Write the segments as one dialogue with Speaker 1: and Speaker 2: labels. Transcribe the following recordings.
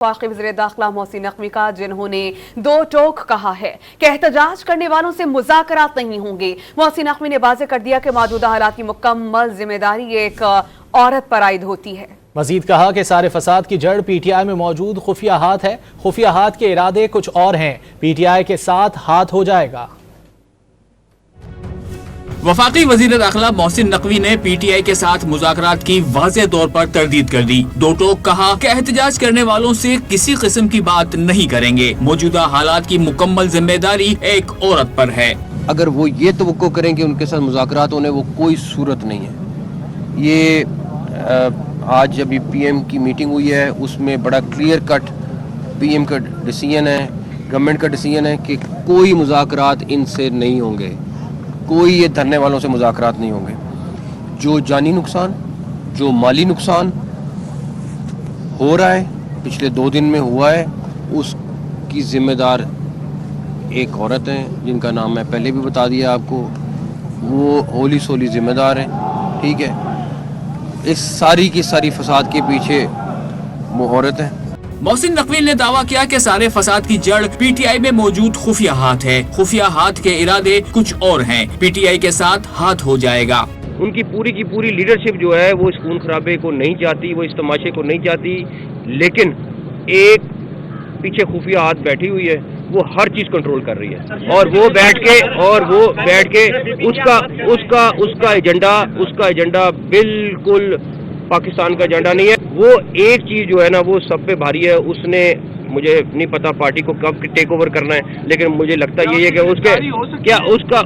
Speaker 1: वफाकी वज़ीर दाखिला मोहसिन नकवी का, जिन्होंने दो टोक कहा है कि एहतजाज करने वालों से मुज़ाकरात नहीं होंगे। मोहसिन नकवी ने वाज़ेह कर दिया कि मौजूदा हालात की मुकम्मल जिम्मेदारी एक औरत पर आयद होती है।
Speaker 2: मजीद कहा कि सारे फसाद की जड़ पीटीआई में मौजूद खुफिया हाथ है। खुफिया हाथ के इरादे कुछ और हैं। पीटीआई के साथ हाथ हो जाएगा।
Speaker 3: वफाकी वजीर दाखिला मोहसिन नकवी ने पीटीआई के साथ मुज़ाकरात की वाज़ेह तौर पर तरदीद कर दी। दो टोक कहा कि एहतजाज करने वालों से किसी किस्म की बात नहीं करेंगे। मौजूदा हालात की मुकम्मल जिम्मेदारी एक औरत पर है।
Speaker 4: अगर वो ये तवक्को करें कि उनके साथ मुज़ाकरात होने, वो कोई सूरत नहीं है। ये आज अभी पीएम की मीटिंग हुई है, उसमें बड़ा क्लियर कट पीएम का डिसीजन है, गवर्नमेंट का डिसीजन है कि कोई मुज़ाकरात इनसे नहीं होंगे, कोई ये धरने वालों से मुज़ाकरात नहीं होंगे। जो जानी नुकसान, जो माली नुकसान हो रहा है, पिछले 2 दिन में हुआ है, उसकी ज़िम्मेदार एक औरत है जिनका नाम मैं पहले भी बता दिया आपको। वो होली सोली ज़िम्मेदार है, ठीक है। इस सारी की सारी फसाद के पीछे वो औरत है।
Speaker 3: मोहसिन नकवी ने दावा किया कि सारे फसाद की जड़ पीटीआई में मौजूद खुफिया हाथ है। खुफिया हाथ के इरादे कुछ और हैं। पीटीआई के साथ हाथ हो जाएगा।
Speaker 4: उनकी पूरी की पूरी लीडरशिप जो है वो इस खून खराबे को नहीं चाहती, वो इस तमाशे को नहीं चाहती, लेकिन एक पीछे खुफिया हाथ बैठी हुई है, वो हर चीज कंट्रोल कर रही है। और वो बैठ के उसका एजेंडा बिल्कुल पाकिस्तान का एजेंडा नहीं है। वो एक चीज जो है ना, वो सब पे भारी है। उसने, मुझे नहीं पता पार्टी को कब टेक ओवर करना है, लेकिन मुझे लगता यही है कि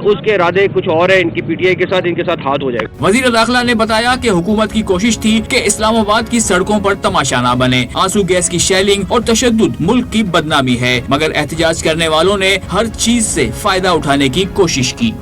Speaker 4: उसके इरादे कुछ और है। इनकी पीटीआई के साथ, इनके साथ हाथ हो जाएगा।
Speaker 3: वजीर दाखिला ने बताया कि हुकूमत की कोशिश थी कि इस्लामाबाद की सड़कों पर तमाशा ना बने। आंसू गैस की शेलिंग और तशद्दुद मुल्क की बदनामी है, मगर एहतजाज करने वालों ने हर चीज से फायदा उठाने की कोशिश की।